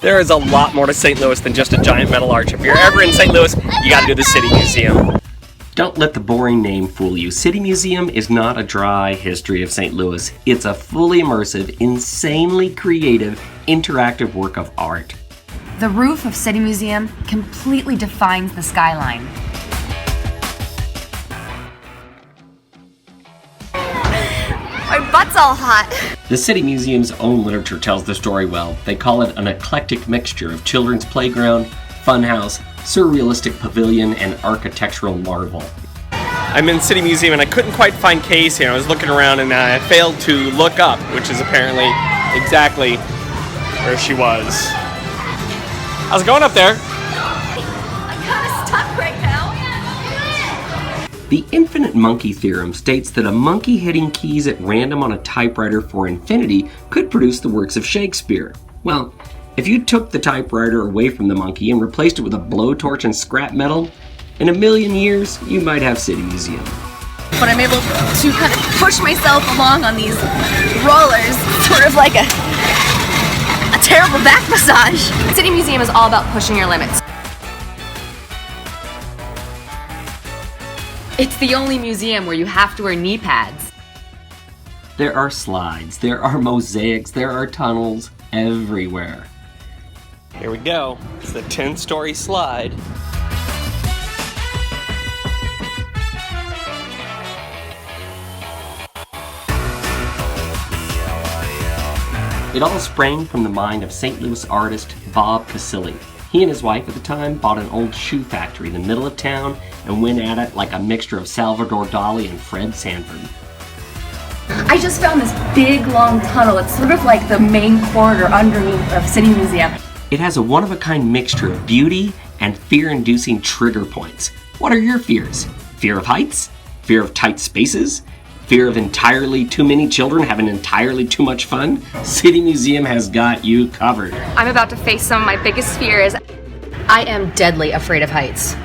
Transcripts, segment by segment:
There is a lot more to St. Louis than just a giant metal arch. If you're ever in St. Louis, you gotta do the City Museum. Don't let the boring name fool you. City Museum is not a dry history of St. Louis. It's a fully immersive, insanely creative, interactive work of art. The roof of City Museum completely defines the skyline. My butt's all hot. The City Museum's own literature tells the story well. They call it an eclectic mixture of children's playground, funhouse, surrealistic pavilion, and architectural marvel. I'm in City Museum and I couldn't quite find Casey. I was looking around and I failed to look up, which is apparently exactly where she was. How's it going up there? I'm kind of stuck right now. The infinite monkey theorem states that a monkey hitting keys at random on a typewriter for infinity could produce the works of Shakespeare. Well, if you took the typewriter away from the monkey and replaced it with a blowtorch and scrap metal, in a million years, you might have City Museum. But I'm able to kind of push myself along on these rollers, sort of like a terrible back massage. City Museum is all about pushing your limits. It's the only museum where you have to wear knee pads. There are slides, there are mosaics, there are tunnels everywhere. Here we go. It's the 10-story slide. It all sprang from the mind of St. Louis artist Bob Casilli. He and his wife at the time bought an old shoe factory in the middle of town and went at it like a mixture of Salvador Dali and Fred Sanford. I just found this big long tunnel. It's sort of like the main corridor underneath of City Museum. It has a one-of-a-kind mixture of beauty and fear-inducing trigger points. What are your fears? Fear of heights? Fear of tight spaces? Fear of entirely too many children having entirely too much fun? City Museum has got you covered. I'm about to face some of my biggest fears. I am deadly afraid of heights.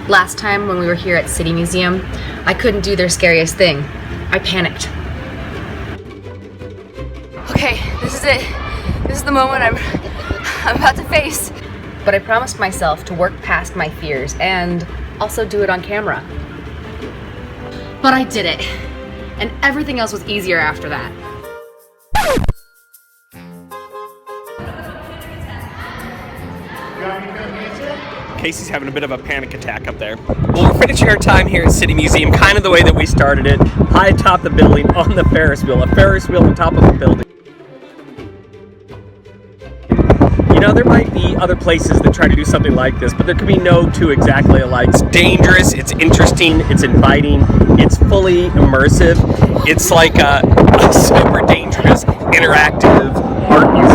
Last time when we were here at City Museum, I couldn't do their scariest thing. I panicked. Okay, this is it. This is the moment I'm about to face. But I promised myself to work past my fears and also do it on camera. But I did it, and everything else was easier after that. Casey's having a bit of a panic attack up there. Well, we're finishing our time here at City Museum, kind of the way that we started it, high atop the building on the Ferris wheel, a Ferris wheel on top of a building. You know, there might be other places that try to do something like this, but there could be no two exactly alike. It's dangerous, it's interesting, it's inviting, it's fully immersive. It's like a super dangerous, interactive art museum.